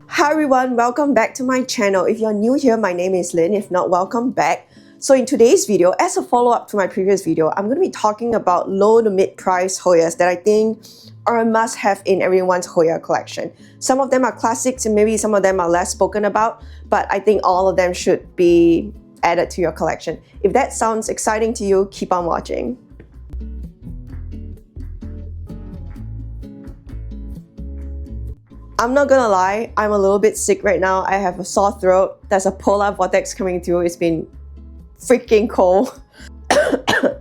Hi everyone, welcome back to my channel. If you're new here, my name is Lynn. If not, welcome back. So in today's video, as a follow-up to my previous video, I'm going to be talking about low to mid-price Hoyas that I think are a must-have in everyone's Hoya collection. Some of them are classics and maybe some of them are less spoken about, but I think all of them should be added to your collection. If that sounds exciting to you, keep on watching. I'm not gonna lie, I'm a little bit sick right now. I have a sore throat. There's a polar vortex coming through. It's been freaking cold.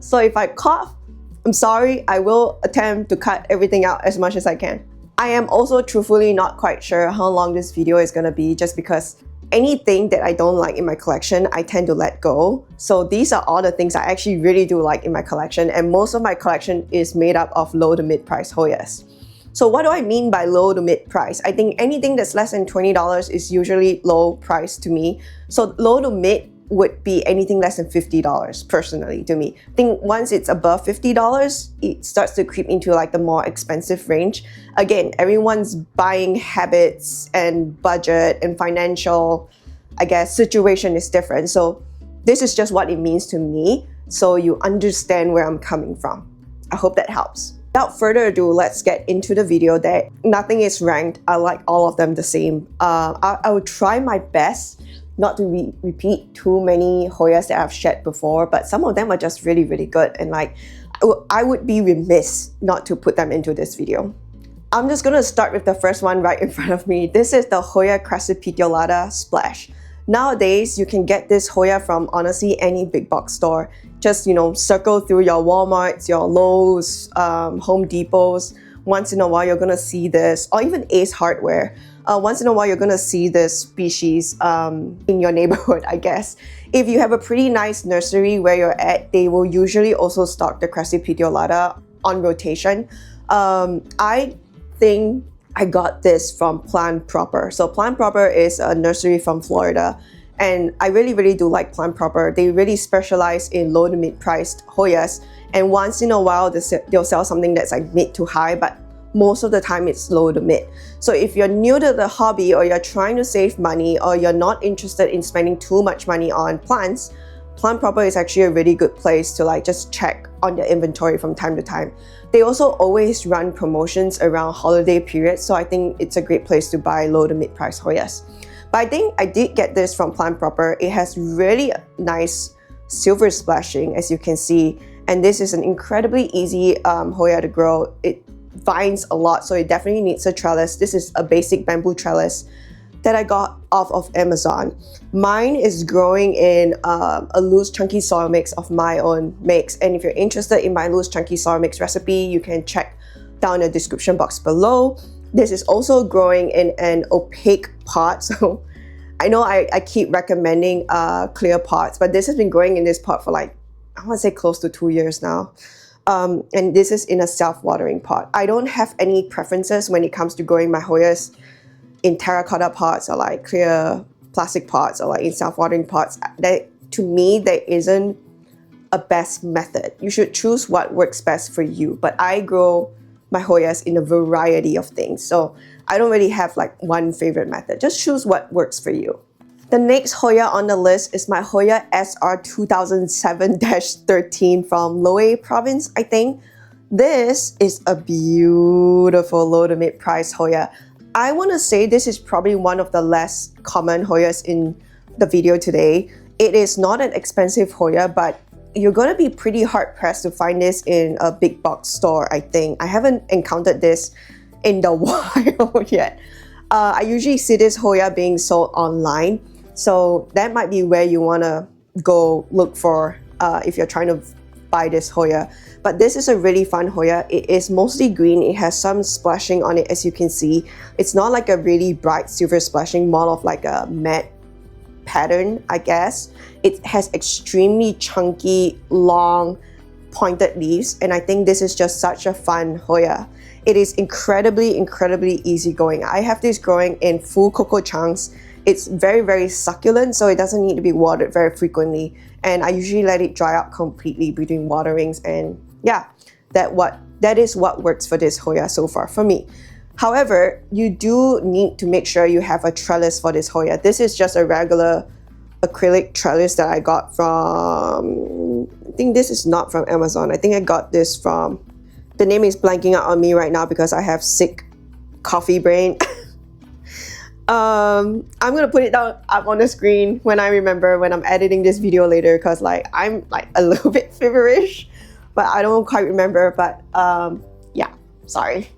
So if I cough, I'm sorry. I will attempt to cut everything out as much as I can. I am also truthfully not quite sure how long this video is gonna be just because anything that I don't like in my collection, I tend to let go. So these are all the things I actually really do like in my collection, and most of my collection is made up of low to mid-price Hoyas. So what do I mean by low to mid price? I think anything that's less than $20 is usually low price to me. So low to mid would be anything less than $50 personally to me. I think once it's above $50, it starts to creep into like the more expensive range. Again, everyone's buying habits and budget and financial, I guess, situation is different. So this is just what it means to me, so you understand where I'm coming from. I hope that helps. Without further ado, let's get into the video. That nothing is ranked. I like all of them the same. I will try my best not to repeat too many Hoyas that I've shared before, but some of them are just really, really good, and like I would be remiss not to put them into this video. I'm just gonna start with the first one right in front of me. This is the Hoya Crusty Splash. Nowadays, you can get this Hoya from honestly any big box store. Just, circle through your Walmarts, your Lowe's, Home Depots. Once in a while, you're gonna see this, or even Ace Hardware. Once in a while, you're gonna see this species in your neighborhood, I guess. If you have a pretty nice nursery where you're at, they will usually also stock the Crusty on rotation. I think I got this from Plant Proper. So Plant Proper is a nursery from Florida, and I really, really do like Plant Proper. They really specialize in low to mid-priced Hoyas, and once in a while they'll sell something that's like mid to high, but most of the time it's low to mid. So if you're new to the hobby, or you're trying to save money, or you're not interested in spending too much money on plants, Plant Proper is actually a really good place to like just check on their inventory from time to time. They also always run promotions around holiday periods, so I think it's a great place to buy low to mid-price Hoyas. But I think I did get this from Plant Proper. It has really nice silver splashing, as you can see, and this is an incredibly easy Hoya to grow. It vines a lot, so it definitely needs a trellis. This is a basic bamboo trellis that I got off of Amazon. Mine is growing in a loose chunky soil mix of my own mix, and if you're interested in my loose chunky soil mix recipe, you can check down the description box below. This is also growing in an opaque pot, so I know I keep recommending clear pots, but this has been growing in this pot for like, I want to say close to 2 years now. And this is in a self-watering pot. I don't have any preferences when it comes to growing my Hoyas in terracotta pots or like clear plastic pots or like in self-watering pots. To me, there isn't a best method. You should choose what works best for you. But I grow my Hoyas in a variety of things, so I don't really have like one favorite method. Just choose what works for you. The next Hoya on the list is my Hoya SR 2007-13 from Loei province, I think. This is a beautiful low to mid price Hoya. I want to say this is probably one of the less common Hoyas in the video today. It is not an expensive Hoya, but you're going to be pretty hard pressed to find this in a big box store, I think. I haven't encountered this in the wild yet. I usually see this Hoya being sold online, so that might be where you want to go look for if you're trying to buy this Hoya. But this is a really fun Hoya. It is mostly green. It has some splashing on it, as you can see. It's not like a really bright silver splashing, more of like a matte pattern, I guess. It has extremely chunky, long, pointed leaves, and I think this is just such a fun Hoya. It is incredibly, incredibly easygoing. I have this growing in full cocoa chunks. It's very, very succulent, so it doesn't need to be watered very frequently. And I usually let it dry out completely between waterings, and yeah, that is what works for this Hoya so far for me. However, you do need to make sure you have a trellis for this Hoya. This is just a regular acrylic trellis that I got from, I think this is not from Amazon. I think I got this from, the name is blanking out on me right now because I have sick coffee brain. I'm gonna put it down up on the screen when I remember, when I'm editing this video later, because like I'm like a little bit feverish, but I don't quite remember. But yeah, sorry.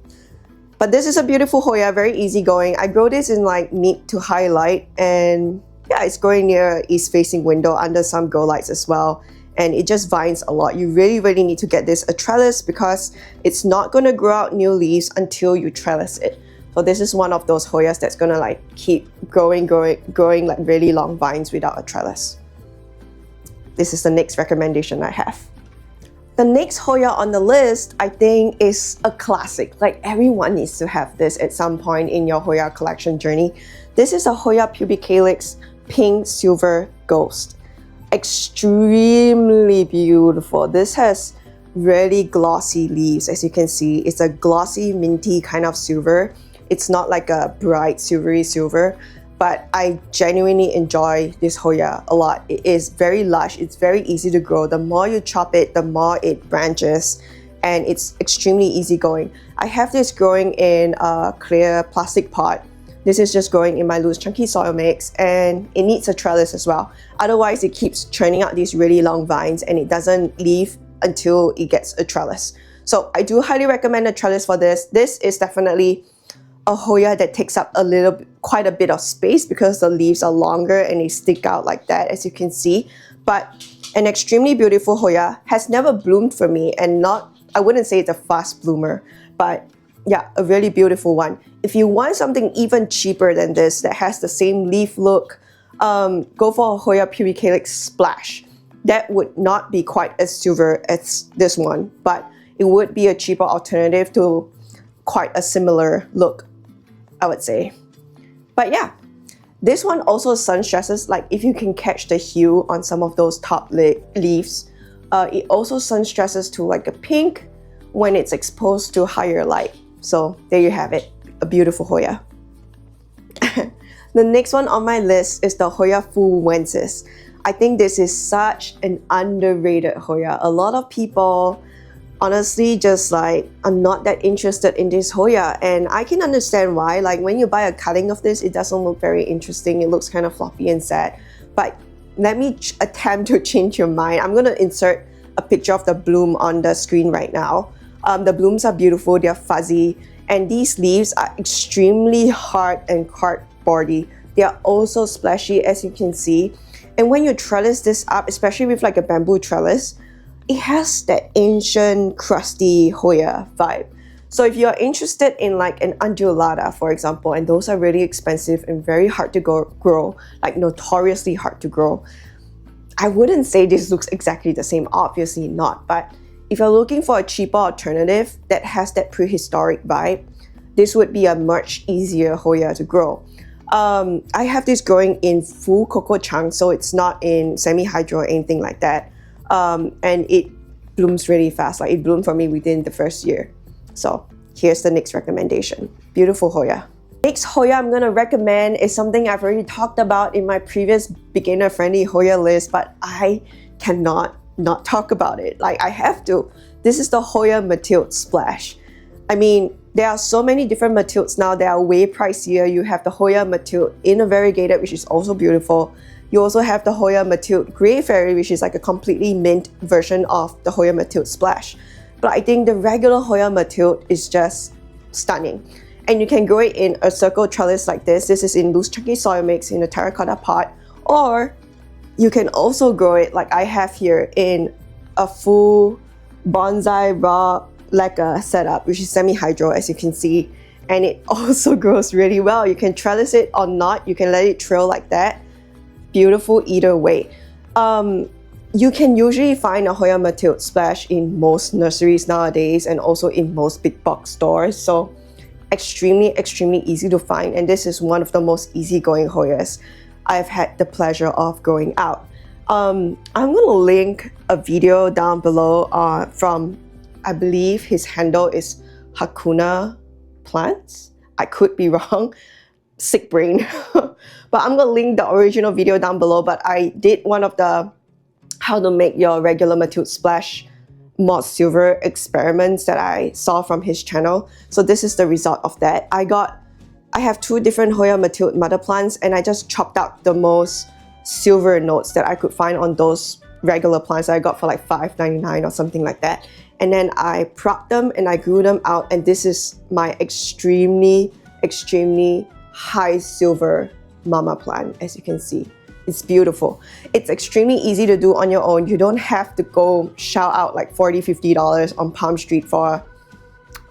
But this is a beautiful Hoya, very easygoing. I grow this in like mid to high light, and yeah, it's growing near east facing window under some grow lights as well. And it just vines a lot. You really need to get this a trellis because it's not gonna grow out new leaves until you trellis it. So this is one of those Hoyas that's gonna like keep growing like really long vines without a trellis. This is the next recommendation I have. The next Hoya on the list, I think, is a classic. Like everyone needs to have this at some point in your Hoya collection journey. This is a Hoya pubicalyx pink silver ghost. Extremely beautiful. This has really glossy leaves. As you can see, it's a glossy minty kind of silver. It's not like a bright silvery silver, but I genuinely enjoy this Hoya a lot. It is very lush, it's very easy to grow. The more you chop it, the more it branches, and it's extremely easygoing. I have this growing in a clear plastic pot. This is just growing in my loose chunky soil mix, and it needs a trellis as well. Otherwise, it keeps churning out these really long vines and it doesn't leave until it gets a trellis. So I do highly recommend a trellis for this. This is definitely a Hoya that takes up quite a bit of space because the leaves are longer and they stick out like that, as you can see. But an extremely beautiful Hoya, has never bloomed for me, and I wouldn't say it's a fast bloomer, but yeah, a really beautiful one. If you want something even cheaper than this that has the same leaf look, go for a Hoya pubicalyx splash. That would not be quite as silver as this one, but it would be a cheaper alternative to quite a similar look, I would say. But yeah, this one also sun stresses, like if you can catch the hue on some of those top leaves, it also sun stresses to like a pink when it's exposed to higher light. So there you have it, a beautiful Hoya. The next one on my list is the Hoya fulvensis. I think this is such an underrated Hoya. A lot of people honestly just like are not that interested in this Hoya, and I can understand why. Like when you buy a cutting of this, it doesn't look very interesting. It looks kind of floppy and sad. But let me attempt to change your mind. I'm gonna insert a picture of the bloom on the screen right now. The blooms are beautiful, they're fuzzy, and these leaves are extremely hard and cardboardy. They are also splashy, as you can see. And when you trellis this up, especially with like a bamboo trellis, it has that ancient crusty Hoya vibe. So if you're interested in like an undulata, for example, and those are really expensive and very hard to grow, like notoriously hard to grow, I wouldn't say this looks exactly the same, obviously not, but if you're looking for a cheaper alternative that has that prehistoric vibe, this would be a much easier Hoya to grow. I have this growing in full cocoa chunk, so it's not in semi-hydro or anything like that. And it blooms really fast. Like it bloomed for me within the first year. So here's the next recommendation. Beautiful Hoya. Next Hoya I'm gonna recommend is something I've already talked about in my previous beginner-friendly Hoya list, but I cannot not talk about it. Like I have to. This is the Hoya Mathilde Splash. I mean, there are so many different Mathildes now that are way pricier. You have the Hoya Mathilde in a variegated, which is also beautiful. You also have the Hoya Mathilde Grey Fairy, which is like a completely mint version of the Hoya Mathilde Splash. But I think the regular Hoya Mathilde is just stunning. And you can grow it in a circle trellis like this. This is in loose chunky soil mix in a terracotta pot. Or you can also grow it like I have here in a full bonsai raw lacquer setup, which is semi-hydro, as you can see. And it also grows really well. You can trellis it or not. You can let it trail like that. Beautiful either way. You can usually find a Hoya Mathilde Splash in most nurseries nowadays and also in most big box stores. So extremely easy to find, and this is one of the most easygoing Hoyas I've had the pleasure of growing out. I'm gonna link a video down below from, I believe his handle is Hakuna plants. I could be wrong. Sick brain. But I'm gonna link the original video down below. But I did one of the how to make your regular Matute Splash moss silver experiments that I saw from his channel. So this is the result of that. I have 2 different Hoya Matute mother plants, and I just chopped out the most silver notes that I could find on those regular plants that I got for like $5.99 or something like that. And then I propped them and I grew them out, and this is my extremely high silver mama plant. As you can see, it's beautiful. It's extremely easy to do on your own. You don't have to go shell out like $40-50 on Palm Street for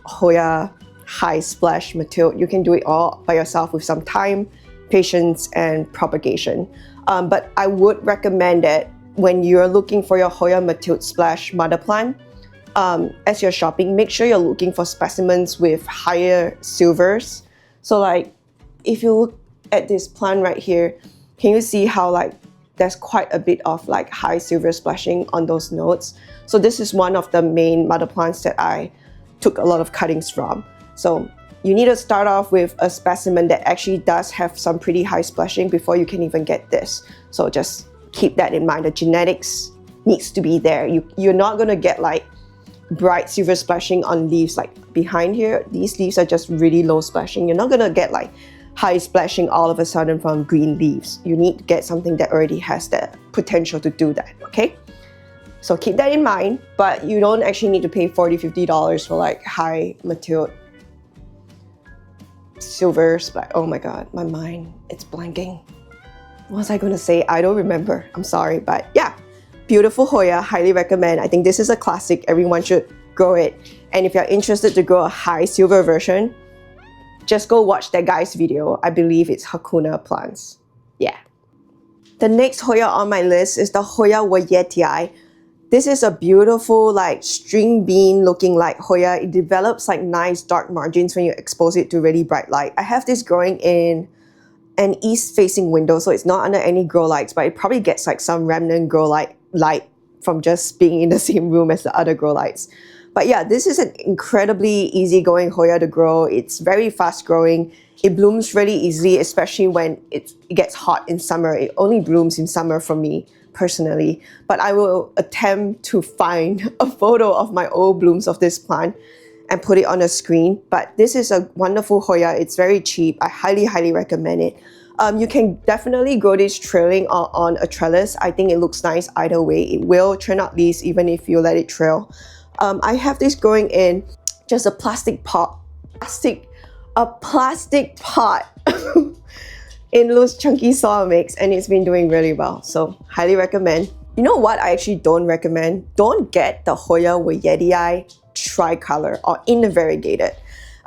Hoya high splash Matute. You can do it all by yourself with some time, patience, and propagation. But I would recommend that when you're looking for your Hoya Matute Splash mother plant, as you're shopping, make sure you're looking for specimens with higher silvers. So like, if you look at this plant right here, can you see how like there's quite a bit of like high silver splashing on those notes? So this is one of the main mother plants that I took a lot of cuttings from. So you need to start off with a specimen that actually does have some pretty high splashing before you can even get this. So just keep that in mind. The genetics needs to be there. You're not gonna get like bright silver splashing on leaves like behind here. These leaves are just really low splashing. You're not gonna get like high splashing all of a sudden from green leaves. You need to get something that already has the potential to do that, okay? So keep that in mind, but you don't actually need to pay $40-50 for like high Matute silver splash. Oh my god, my mind, it's blanking. What was I gonna say? I don't remember. I'm sorry, but yeah, beautiful Hoya, highly recommend. I think this is a classic. Everyone should grow it. And if you're interested to grow a high silver version, just go watch that guy's video. I believe it's Hakuna Plants. Yeah. The next Hoya on my list is the Hoya Wayetii. This is a beautiful like string bean looking like Hoya. It develops like nice dark margins when you expose it to really bright light. I have this growing in an east facing window, so it's not under any grow lights, but it probably gets like some remnant grow light from just being in the same room as the other grow lights. But yeah, this is an incredibly easygoing Hoya to grow. It's very fast growing. It blooms really easily, especially when it gets hot in summer. It only blooms in summer for me personally, but I will attempt to find a photo of my old blooms of this plant and put it on a screen. But this is a wonderful Hoya. It's very cheap. I highly recommend it. You can definitely grow this trailing on a trellis. I think it looks nice either way. It will turn out leaves even if you let it trail. I have this growing in just a plastic pot in loose chunky soil mix, and it's been doing really well. So highly recommend. You know what I actually don't recommend? Don't get the Hoya Wayetii tricolor or inner-variegated.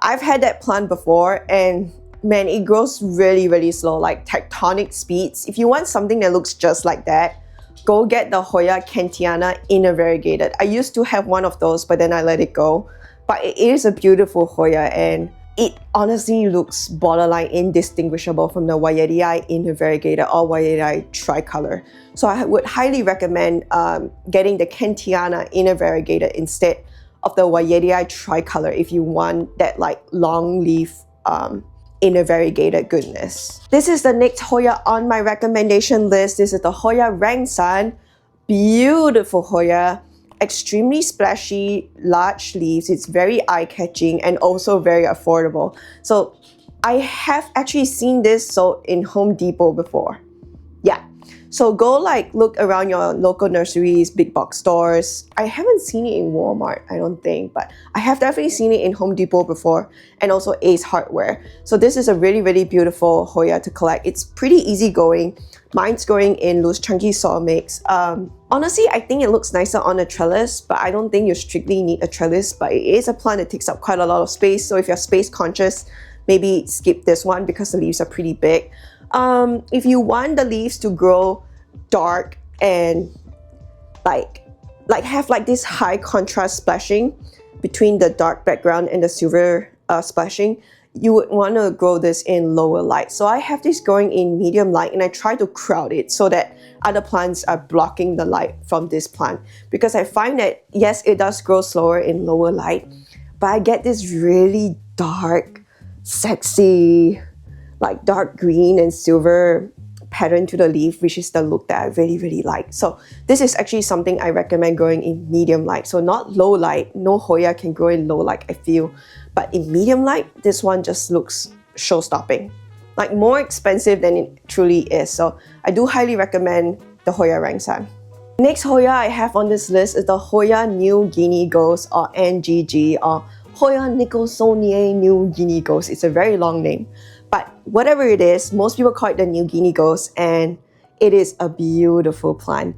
I've had that plant before, and man, it grows really slow, like tectonic speeds. If you want something that looks just like that, go get the Hoya Kentiana inner-variegated. I used to have one of those, but then I let it go. But it is a beautiful Hoya, and it honestly looks borderline indistinguishable from the Wayetii inner-variegated or Wayetii tricolor. So I would highly recommend getting the Kentiana inner-variegated instead of the Wayetii tricolor if you want that like long leaf inner variegated goodness. This is the next Hoya on my recommendation list. This is the Hoya Rangsan. Beautiful Hoya, extremely splashy, large leaves. It's very eye-catching and also very affordable. So I have actually seen this sold in Home Depot before. Yeah. So go like look around your local nurseries, big box stores. I haven't seen it in Walmart, I don't think, but I have definitely seen it in Home Depot before, and also Ace Hardware. So this is a really beautiful Hoya to collect. It's pretty easygoing. Mine's growing in loose chunky soil mix. Honestly, I think it looks nicer on a trellis, but I don't think you strictly need a trellis, but it is a plant that takes up quite a lot of space. So if you're space conscious, maybe skip this one because the leaves are pretty big. If you want the leaves to grow dark and like have like this high contrast splashing between the dark background and the silver splashing, you would want to grow this in lower light. So I have this growing in medium light, and I try to crowd it so that other plants are blocking the light from this plant, because I find that yes, it does grow slower in lower light, but I get this really dark, sexy, like dark green and silver pattern to the leaf, which is the look that I really like. So this is actually something I recommend growing in medium light. So not low light. No Hoya can grow in low light, I feel. But in medium light, this one just looks show-stopping. Like more expensive than it truly is. So I do highly recommend the Hoya Rangsan. Next Hoya I have on this list is the Hoya New Guinea Ghost, or NGG, or Hoya Nicholsonian New Guinea Ghost. It's a very long name. But whatever it is, most people call it the New Guinea Ghost, and it is a beautiful plant.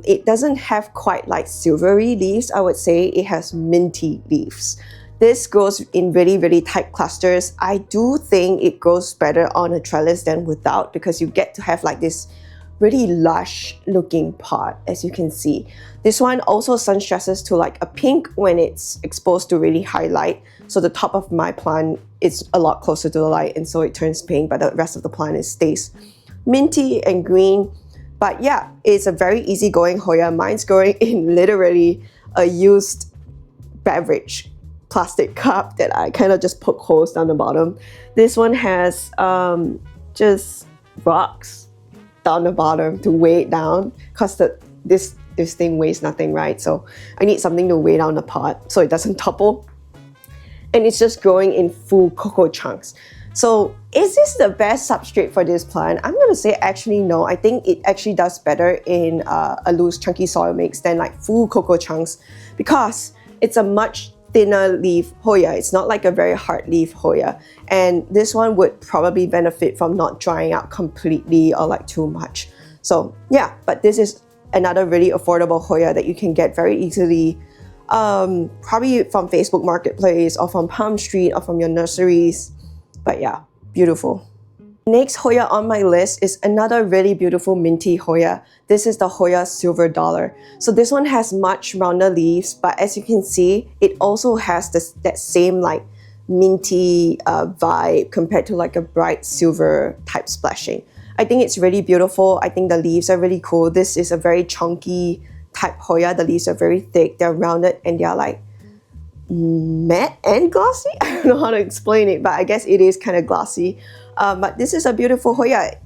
It doesn't have quite like silvery leaves, I would say. It has minty leaves. This grows in really tight clusters. I do think it grows better on a trellis than without, because you get to have like this really lush looking pot, as you can see. This one also sun stresses to like a pink when it's exposed to really high light. So the top of my plant is a lot closer to the light, and so it turns pink, but the rest of the plant stays minty and green. But yeah, it's a very easygoing Hoya. Mine's growing in literally a used beverage plastic cup that I kind of just poke holes down the bottom. This one has just rocks down the bottom to weigh it down, because this thing weighs nothing, right? So I need something to weigh down the pot so it doesn't topple. And it's just growing in full cocoa chunks. So is this the best substrate for this plant? I'm going to say actually no. I think it actually does better in a loose chunky soil mix than like full cocoa chunks, because it's a much thinner leaf Hoya. It's not like a very hard leaf Hoya. And this one would probably benefit from not drying out completely or like too much. So yeah, but this is another really affordable Hoya that you can get very easily, probably from Facebook Marketplace or from Palm Street or from your nurseries. But yeah, beautiful. Next Hoya on my list is another really beautiful minty Hoya. This is the Hoya Silver Dollar. So this one has much rounder leaves, but as you can see, it also has that same like minty vibe compared to like a bright silver type splashing. I think it's really beautiful. I think the leaves are really cool. This is a very chunky type Hoya. The leaves are very thick, they're rounded, and they're like matte and glossy. I don't know how to explain it, but I guess it is kind of glossy. But this is a beautiful Hoya.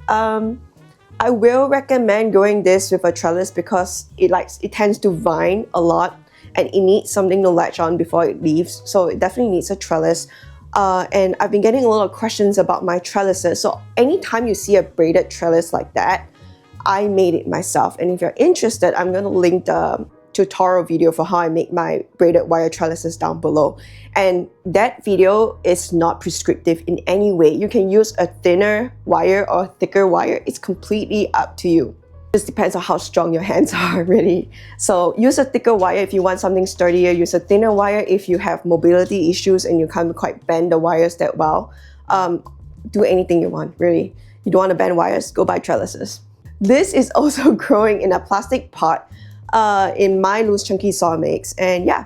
I will recommend growing this with a trellis because it tends to vine a lot, and it needs something to latch on before it leaves. So it definitely needs a trellis. And I've been getting a lot of questions about my trellises. So anytime you see a braided trellis like that, I made it myself. And if you're interested, I'm going to link the tutorial video for how I make my braided wire trellises down below. And that video is not prescriptive in any way. You can use a thinner wire or thicker wire. It's completely up to you. It just depends on how strong your hands are, really. So use a thicker wire if you want something sturdier. Use a thinner wire if you have mobility issues and you can't quite bend the wires that well. Do anything you want, really. You don't want to bend wires, go buy trellises. This is also growing in a plastic pot in my loose chunky soil mix, and yeah,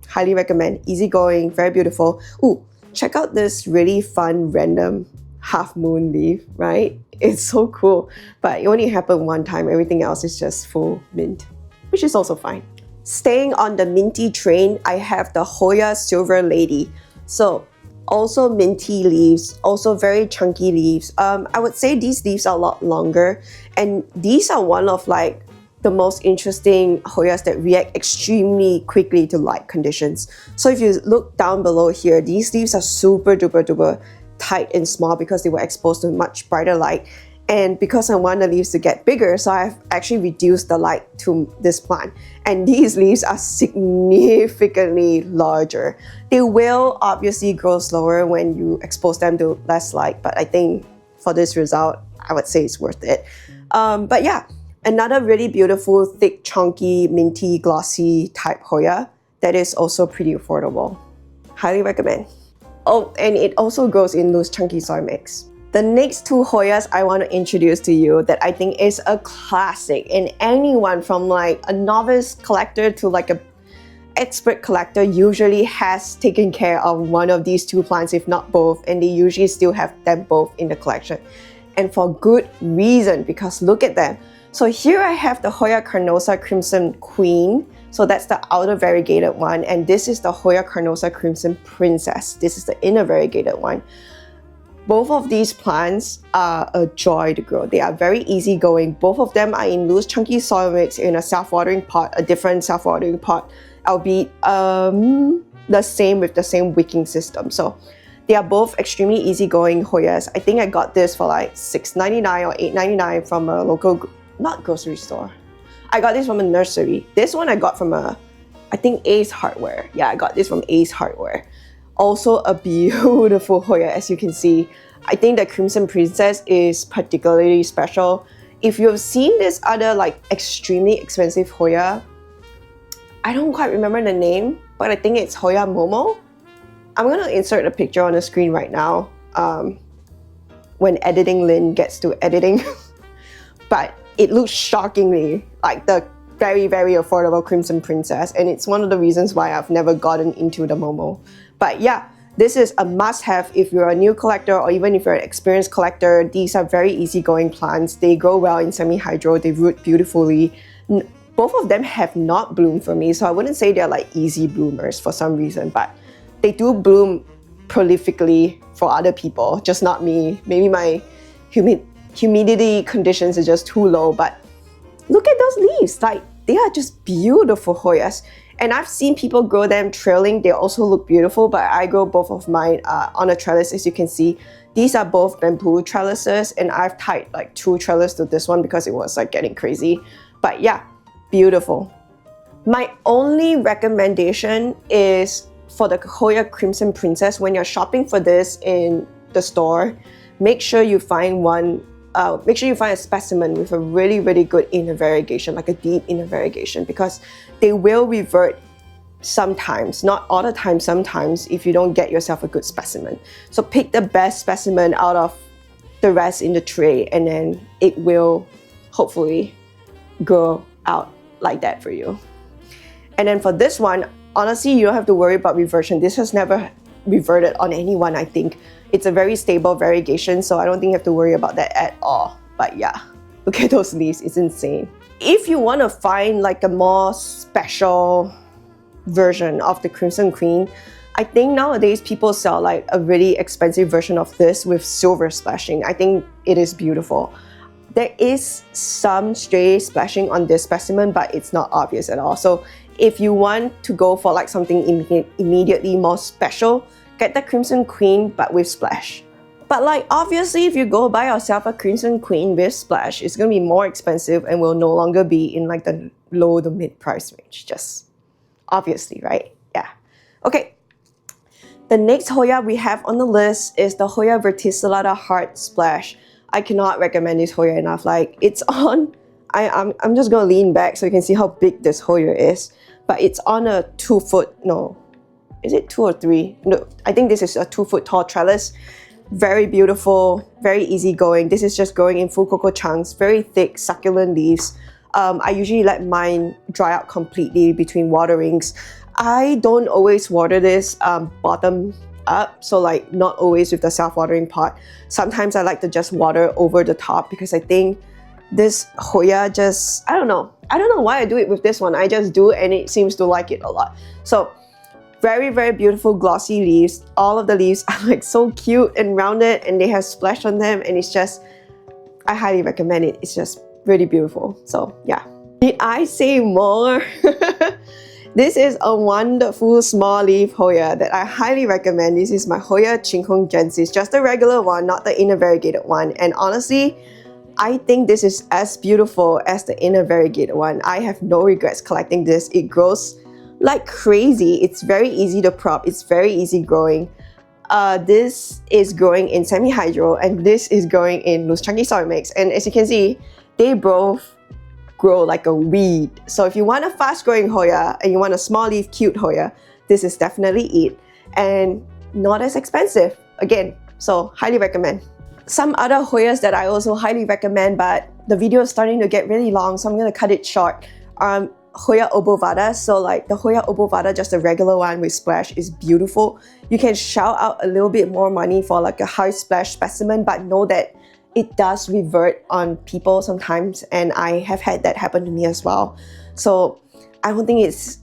highly recommend. Easygoing, very beautiful. Ooh, check out this really fun random half moon leaf, right? It's so cool, but it only happened one time. Everything else is just full mint, which is also fine. Staying on the minty train, I have the Hoya Silver Lady. So also minty leaves, also very chunky leaves. I would say these leaves are a lot longer, and these are one of like the most interesting Hoyas that react extremely quickly to light conditions. So if you look down below here, these leaves are super duper tight and small because they were exposed to much brighter light. And because I want the leaves to get bigger, so I've actually reduced the light to this plant. And these leaves are significantly larger. They will obviously grow slower when you expose them to less light, but I think for this result, I would say it's worth it. But yeah, another really beautiful, thick, chunky, minty, glossy type Hoya that is also pretty affordable. Highly recommend. Oh, and it also grows in loose chunky soil mix. The next two Hoyas I want to introduce to you that I think is a classic, and anyone from like a novice collector to like a expert collector usually has taken care of one of these two plants, if not both, and they usually still have them both in the collection. And for good reason, because look at them. So here I have the Hoya Carnosa Crimson Queen So that's the outer variegated one, and this is the Hoya Carnosa Crimson Princess. This is the inner variegated one. Both of these plants are a joy to grow. They are very easygoing. Both of them are in loose chunky soil mix in a self-watering pot, a different self-watering pot, albeit the same with the same wicking system. So they are both extremely easygoing Hoyas. I think I got this for like $6.99 or $8.99 from a local, not grocery store. I got this from a nursery. This one I got from I think Ace Hardware. Yeah, I got this from Ace Hardware. Also a beautiful Hoya, as you can see. I think the Crimson Princess is particularly special. If you've seen this other like extremely expensive Hoya, I don't quite remember the name, but I think it's Hoya Momo. I'm gonna insert a picture on the screen right now when editing Lynn gets to editing. But it looks shockingly like the very, very affordable Crimson Princess, and it's one of the reasons why I've never gotten into the Momo. But yeah, this is a must-have if you're a new collector or even if you're an experienced collector. These are very easygoing plants. They grow well in semi-hydro, they root beautifully. Both of them have not bloomed for me, so I wouldn't say they're like easy bloomers for some reason, but they do bloom prolifically for other people, just not me. Maybe my humidity conditions are just too low, but look at those leaves. Like, they are just beautiful Hoyas. And I've seen people grow them trailing. They also look beautiful, but I grow both of mine on a trellis, as you can see. These are both bamboo trellises, and I've tied like 2 trellises to this one because it was like getting crazy. But yeah, beautiful. My only recommendation is for the Hoya Crimson Princess. When you're shopping for this in the store, make sure you find one. Make sure you find a specimen with a really, really good inner variegation, like a deep inner variegation, because they will revert sometimes, not all the time, sometimes, if you don't get yourself a good specimen. So pick the best specimen out of the rest in the tray, and then it will hopefully grow out like that for you. And then for this one, honestly, you don't have to worry about reversion. This has never reverted on anyone, I think. It's a very stable variegation, so I don't think you have to worry about that at all. But yeah, look at those leaves, it's insane. If you want to find like a more special version of the Crimson Queen, I think nowadays people sell like a really expensive version of this with silver splashing. I think it is beautiful. There is some stray splashing on this specimen, but it's not obvious at all. So if you want to go for like something immediately more special, get the Crimson Queen but with splash. But like obviously if you go buy yourself a Crimson Queen with splash, it's gonna be more expensive and will no longer be in like the low to mid price range. Just obviously, right? Yeah. Okay. The next Hoya we have on the list is the Hoya Verticillata Heart Splash. I cannot recommend this Hoya enough. Like, it's on, I'm just gonna lean back so you can see how big this Hoya is. But it's on a 2 foot, no, is it 2 or 3? No, I think this is a 2 foot tall trellis. Very beautiful, very easygoing. This is just growing in full cocoa chunks, very thick, succulent leaves. I usually let mine dry out completely between waterings. I don't always water this bottom up, so like not always with the self-watering pot. Sometimes I like to just water over the top because I think this Hoya just, I don't know why I do it with this one. I just do, and it seems to like it a lot. So very, very beautiful glossy leaves. All of the leaves are like so cute and rounded, and they have splash on them, and it's just, I highly recommend it. It's just really beautiful. So yeah, did I say more? This is a wonderful small leaf Hoya that I highly recommend. This is my Hoya Chinchong Gensis, just the regular one, not the inner variegated one. And honestly, I think this is as beautiful as the inner variegated one. I have no regrets collecting this. It grows like crazy. It's very easy to prop. It's very easy growing. This is growing in semi-hydro, and this is growing in loose chunky soil mix. And as you can see, they both grow like a weed. So if you want a fast-growing Hoya and you want a small leaf cute Hoya, this is definitely it. And not as expensive, again, so highly recommend. Some other Hoyas that I also highly recommend, but the video is starting to get really long, so I'm gonna cut it short. Hoya Obovada. So like the Hoya Obovada, just a regular one with splash, is beautiful. You can shell out a little bit more money for like a high splash specimen, but know that it does revert on people sometimes, and I have had that happen to me as well. So I don't think it's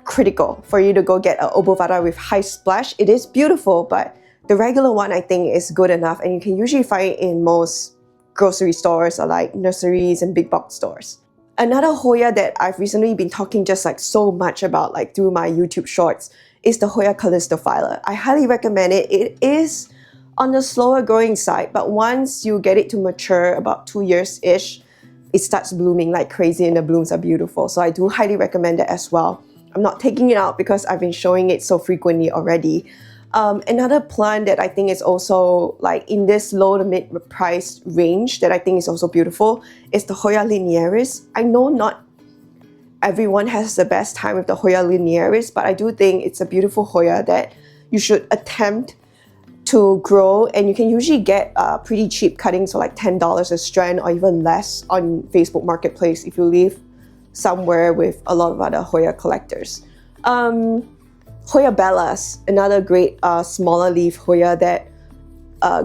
critical for you to go get an obovata with high splash. It is beautiful, but the regular one I think is good enough, and you can usually find it in most grocery stores or like nurseries and big box stores. Another Hoya that I've recently been talking just like so much about like through my YouTube shorts is the Hoya Callistophila. I highly recommend it. It is on the slower growing side, but once you get it to mature about 2 years-ish, it starts blooming like crazy and the blooms are beautiful. So I do highly recommend it as well. I'm not taking it out because I've been showing it so frequently already. Another plant that I think is also like in this low to mid price range that I think is also beautiful is the Hoya linearis. I know not everyone has the best time with the Hoya linearis, but I do think it's a beautiful Hoya that you should attempt to grow, and you can usually get pretty cheap cuttings for like $10 a strand or even less on Facebook Marketplace if you live somewhere with a lot of other Hoya collectors. Hoya bellas, another great smaller leaf Hoya that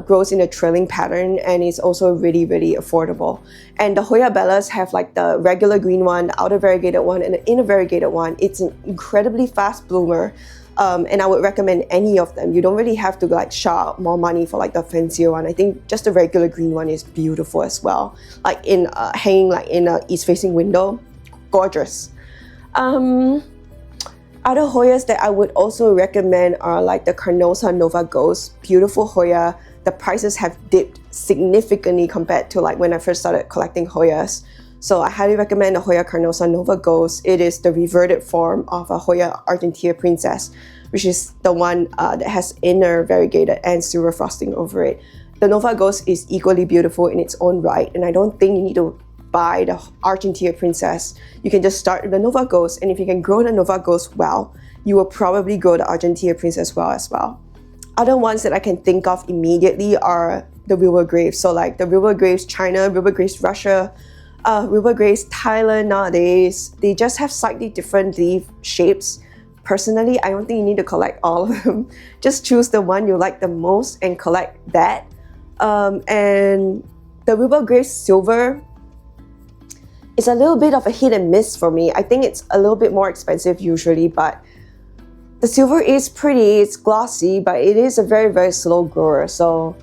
grows in a trailing pattern and is also really, really affordable. And the Hoya bellas have like the regular green one, the outer variegated one, and the inner variegated one. It's an incredibly fast bloomer, and I would recommend any of them. You don't really have to like shell out more money for like the fancier one. I think just the regular green one is beautiful as well. Like in hanging like in a east-facing window, gorgeous. Other Hoyas that I would also recommend are like the Carnosa Nova Ghost. Beautiful Hoya. The prices have dipped significantly compared to like when I first started collecting Hoyas. So I highly recommend the Hoya Carnosa Nova Ghost. It is the reverted form of a Hoya Argentea Princess, which is the one that has inner variegated and silver frosting over it. The Nova Ghost is equally beautiful in its own right, and I don't think you need to buy the Argentea Princess. You can just start with the Nova Ghost, and if you can grow the Nova Ghost well, you will probably grow the Argentea Princess well as well. Other ones that I can think of immediately are the Wilbur Graves. So like the Wilbur Graves China, Wilbur Graves Russia, Wilbur Graves Thailand nowadays, they just have slightly different leaf shapes. Personally, I don't think you need to collect all of them. Just choose the one you like the most and collect that. And the Wilbur Graves Silver, it's a little bit of a hit and miss for me. I think it's a little bit more expensive usually, but the silver is pretty, it's glossy, but it is a very, very slow grower. So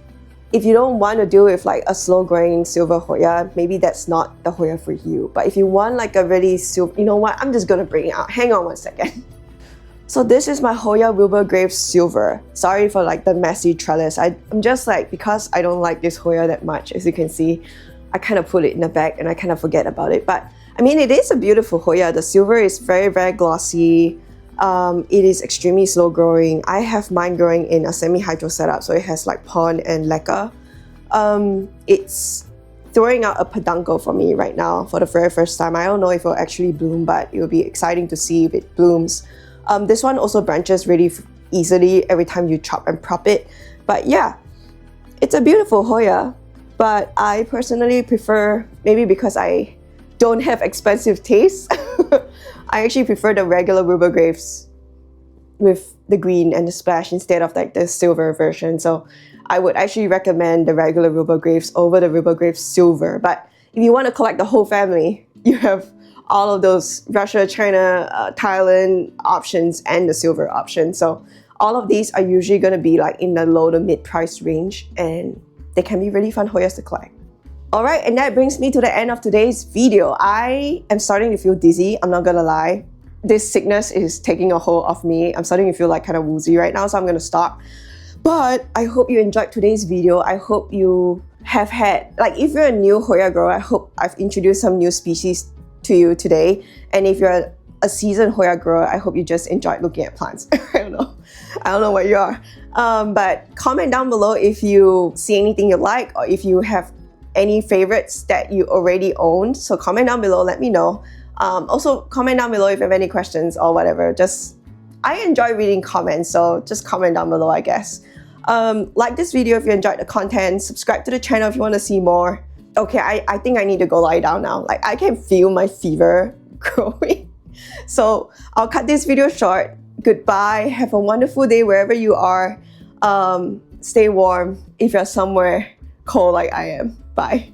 if you don't want to deal with like a slow growing silver Hoya, maybe that's not the Hoya for you. But if you want like a really silver, you know what, I'm just gonna bring it out. Hang on one second. So this is my Hoya Wilbur Graves Silver. Sorry for like the messy trellis. I'm just like, because I don't like this Hoya that much, as you can see, I kind of put it in the bag and I kind of forget about it. But I mean, it is a beautiful Hoya. The silver is very, very glossy. It is extremely slow growing. I have mine growing in a semi-hydro setup, so it has like pond and leca. It's throwing out a peduncle for me right now for the very first time. I don't know if it will actually bloom, but it will be exciting to see if it blooms. This one also branches really easily every time you chop and prop it. But yeah, it's a beautiful Hoya. But I personally prefer, maybe because I don't have expensive taste, I actually prefer the regular Wilbur Graves with the green and the splash instead of like the silver version. So I would actually recommend the regular Wilbur Graves over the Wilbur Graves Silver. But if you want to collect the whole family, you have all of those Russia, China, Thailand options and the silver option. So all of these are usually going to be like in the low to mid price range, and they can be really fun Hoyas to collect. Alright, and that brings me to the end of today's video. I am starting to feel dizzy, I'm not gonna lie. This sickness is taking a hold of me. I'm starting to feel like kind of woozy right now, so I'm gonna stop. But I hope you enjoyed today's video. I hope you have had, like if you're a new Hoya grower, I hope I've introduced some new species to you today. And if you're a seasoned Hoya grower, I hope you just enjoyed looking at plants. I don't know what you are. But comment down below if you see anything you like, or if you have any favorites that you already own. So comment down below, let me know. Also comment down below if you have any questions or whatever. I enjoy reading comments, so just comment down below, I guess. Like this video if you enjoyed the content, subscribe to the channel if you want to see more. Okay, I think I need to go lie down now. Like I can feel my fever growing. So I'll cut this video short. Goodbye, have a wonderful day wherever you are. Stay warm if you're somewhere cold like I am. Bye.